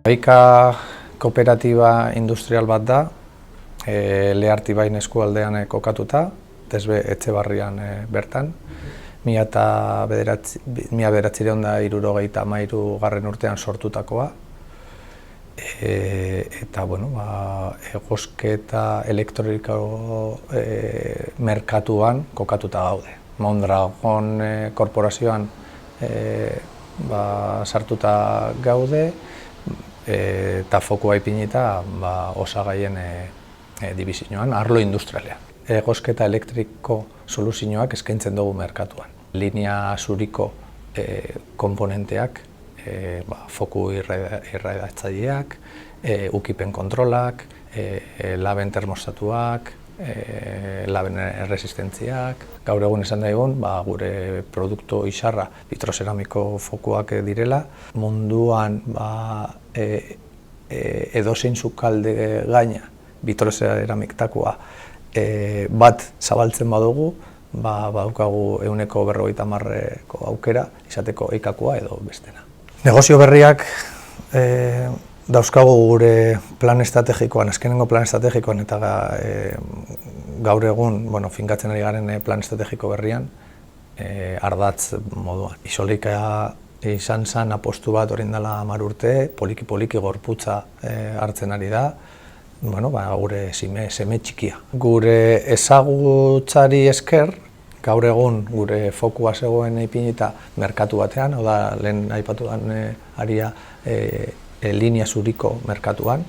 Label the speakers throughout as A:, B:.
A: Aika kooperatiba industrial bat da, Lehartibain eskualdean kokatuta, Tesbe Etxebarrian bertan. 1973 urtean sortutakoa. Eta, egosketa elektroniko merkatuan kokatuta gaude. Mondragon korporazioan sartuta gaude, eta fokua ipinita osagaien dibizioan, arlo industrialean. Egosketa elektriko soluzioak eskaintzen dugu merkatuan. Linea zuriko komponenteak, foku irradatzaileak, ukipen kontrolak, laben termostatuak, laben resistentziak. Gaur egun esan daigun, gure produktu izarra vitrozeramiko fokuak direla. Munduan edozein sukalde gaina vitrozeramiktakoa bat zabaltzen badugu, badaukagu 150% aukera izateko eikakoa edo bestena. Negozio berriak dauzkagu gure plan estrategikoan, azkenengo plan estrategikoan eta gaur egun finkatzen ari garen plan estrategiko berrian ardatz moduan. Isolika izan zen apostu bat orain dela 10 urte, poliki gorputza hartzen ari da, gure seme txikia. Gure ezagutzari esker, gaur egun gure fokua zegoen ipinita merkatu batean, oda lehen aipatu den aria linea zuriko merkatuan,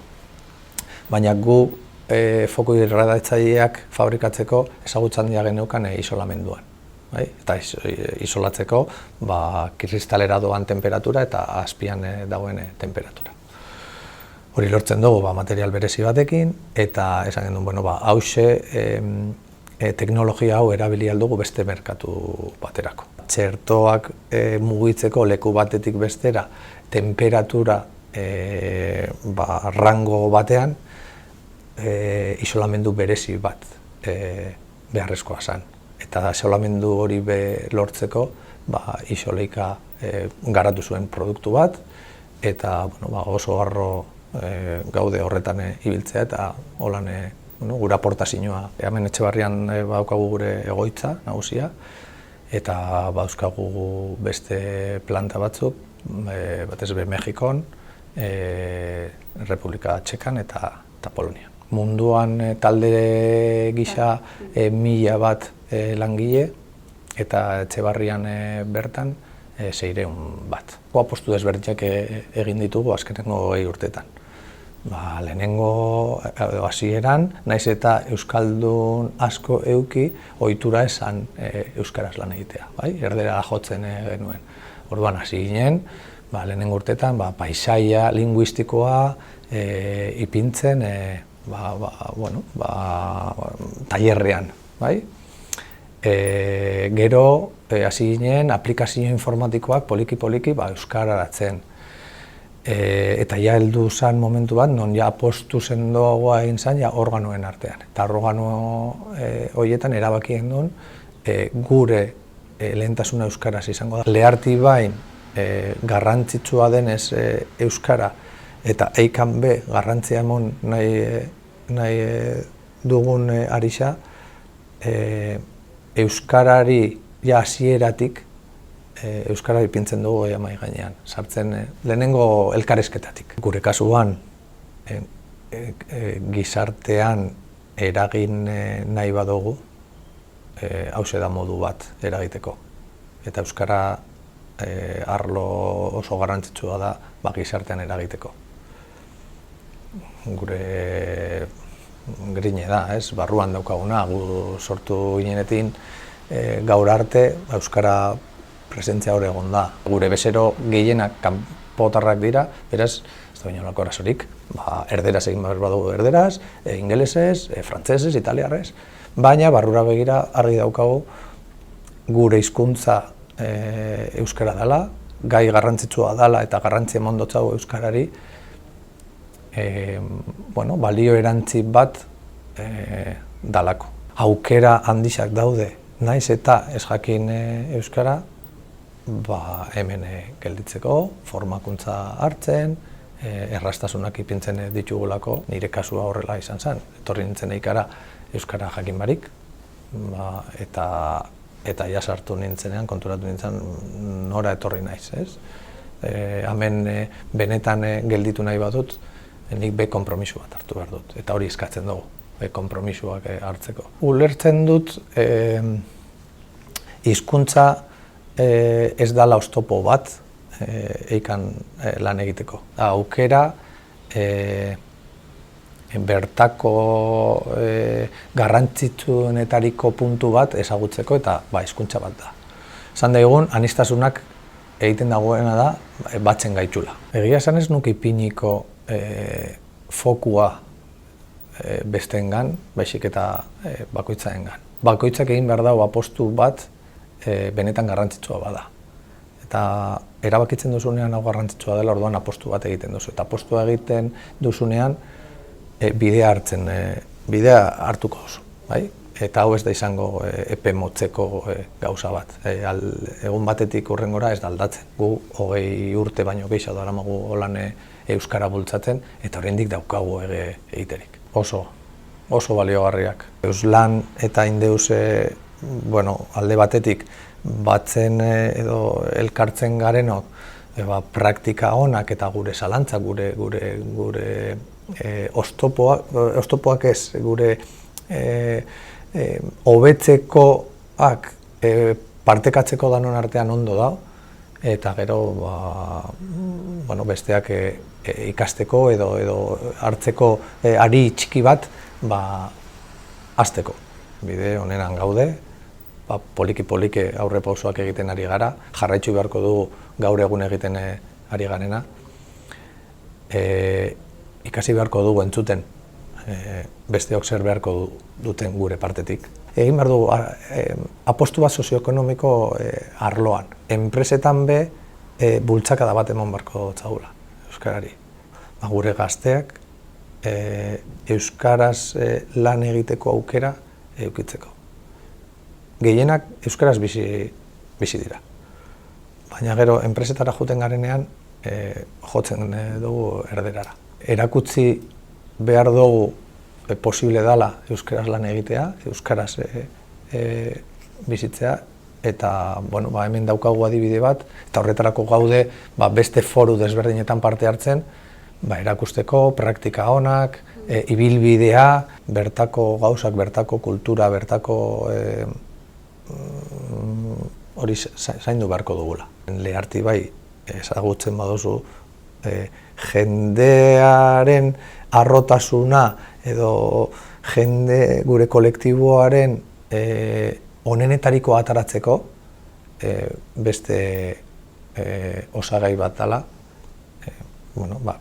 A: baina gu foku irradatzaileak fabrikatzeko ezagutzan geneukan isolamenduan. Eta isolatzeko kristalera doan temperatura eta azpian dagoen temperatura. Hori lortzen dugu material berezi batekin, eta esan genuen, hauxe teknologia hau erabili aldugu beste merkatu baterako. Txertoak mugitzeko leku batetik bestera temperatura rango batean isolamendu berezi bat beharrezkoa zen. Eta isolamendu hori lortzeko isoleika garatu zuen produktu bat, eta oso harro gaude horretan ibiltzea eta holan gure aportazioa. Hemen Etxebarrian badaukagu gure egoitza nagusia, eta badauzkagu beste planta batzuk, batez be Mexikon, Republika Txekan eta Polonian. Munduan talde gisa 1000 bat langile, eta Etxebarrian bertan 600 bat. Apostu desberdinak egin ditugu azkenengo 20 urteetan. Lehenengo hasieran, naiz eta euskaldun asko eduki, ohitura esan euskaraz lan egitea, erdera jotzen genuen. Orduan hasi ginen, lehenengo urteetan paisaia linguistikoa ipintzen tailerrean. Gero hasi ginen aplikazio informatikoak poliki euskararatzen. Eta heldu zen momentu bat, non apostu sendoagoa egin zen organoen artean. Eta organo horietan erabaki genuen gure lehentasuna euskaraz izango da. Lehartibain garrantzitsua denez euskara eta eikan be garrantzia emon nahi dugun arisa, euskarari hasieratik euskara ipintzen dugu mahai gainean, sartzen lehenengo elkarrizketatik. Gure kasuan gizartean eragin nahi badugu, hauxe da modu bat eragiteko. Eta euskara arlo oso garrantzitsua da gizartean eragiteko. Gure grine da, barruan daukaguna, gu sortu ginenetin gaur arte euskara presentzia hor egon da. Gure bezero gehienak kanpotarrak dira, beraz, ez da baino lako arazorik, erderaz egin behar badugu erderaz, ingelesez, frantsesez, italiarrez, baina barrura begira argi daukagu gure hizkuntza euskara dela, gai garrantzitsua dela eta garrantzia eman dotzagu euskarari, balio erantzi bat dalako. Aukera handixak daude, naiz eta ez jakin euskara, hemen gelditzeko, formakuntza hartzen, errastasunak ipintzen ditugulako, nire kasua horrela izan zen. Etorri nintzen ikara euskara jakin barik, eta ja sartu nintzenean, konturatu nintzen nora etorri naiz, ez? Hemen benetan gelditu nahi badut, nik be konpromisu bat hartu behar dut, eta hori eskatzen dugu, be konpromisuak hartzeko. Ulertzen dut, hizkuntza ez dala oztopo bat eikan lan egiteko. Aukera bertako garrantzitsuenetariko puntu bat ezagutzeko eta hizkuntza bat da. Esan daigun, aniztasunak egiten dagoena da batzen gaitula. Egia esan ez nuke ipiniko fokua besteengan, baizik eta bakoitzaengan. Bakoitzak egin behar dago apostu bat benetan garrantzitsua bada. Eta erabakitzen duzunean hau garrantzitsua dela, orduan apostu bat egiten duzu. Eta apostua egiten duzunean bidea hartuko duzu. Bai? Eta hau ez da izango epe motzeko gauza bat. Egun batetik hurrengora ez da aldatzen. Gu 20 urte baino gehiago daramagu holan euskara bultzatzen, eta oraindik daukagu egiterik. Oso baliogarriak. Euslan eta Indeus alde batetik batzen edo elkartzen garenok praktika onak eta gure zalantzak, gure oztopoak ez, gure hobetzekoak partekatzeko danon artean ondo da, eta gero besteak ikasteko edo hartzeko ari txiki bat hasteko. Bide honenan gaude, poliki aurrepausoak egiten ari gara, jarraitzu beharko dugu gaur egun egiten ari garena. Ikasi beharko dugu entzuten, besteok zer beharko duten gure partetik. Egin behar dugu apostu bat sozioekonomiko arloan. Enpresetan be bultzakada bat eman beharko txagula euskarari. Gure gazteak euskaraz lan egiteko aukera edukitzeko. Gehienak euskaraz bizi dira. Baina gero enpresetara joten garenean jotzen dugu erderara. Erakutsi behar dugu posible dela euskaraz lan egitea, euskaraz bizitzea, eta hemen daukagu adibide bat, eta horretarako gaude beste foru desberdinetan parte hartzen, erakusteko, praktika onak, ibilbidea, bertako gauzak, bertako kultura, bertako hori zaindu beharko dugula. Leharti ezagutzen baduzu, jendearen arrotasuna edo gure kolektiboaren onenetariko ataratzeko beste osagai bat dela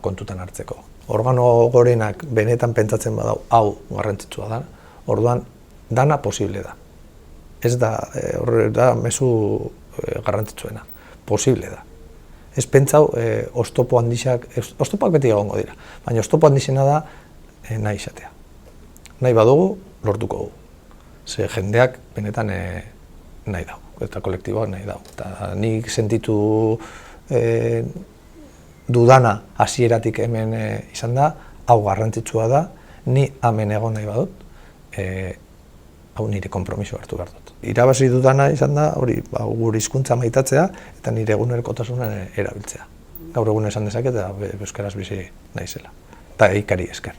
A: kontutan hartzeko. Organo gorenak benetan pentsatzen badau hau garrantzitsua da, orduan dana posible da. Ez da mezu garrantzitsuena, posible da. Ez pentsau oztopo handixak, oztopoak beti egongo dira, baina oztopo handixena da nahi izatea. Nahi badugu, lortuko dugu. Ze jendeak benetan nahi dau, eta kolektiboak nahi dau. Eta nik sentitu dudana hasieratik hemen izan da, hau garrantzitsua da, ni hemen egon nahi badut, hau nire konpromiso hartu behar dut. Irabazi dudana izan da, hori, gure hizkuntza maitatzea eta nire egunerokotasunean erabiltzea. Gaur egun esan dezaket eta euskaraz bizi naizela. Eta ikari esker.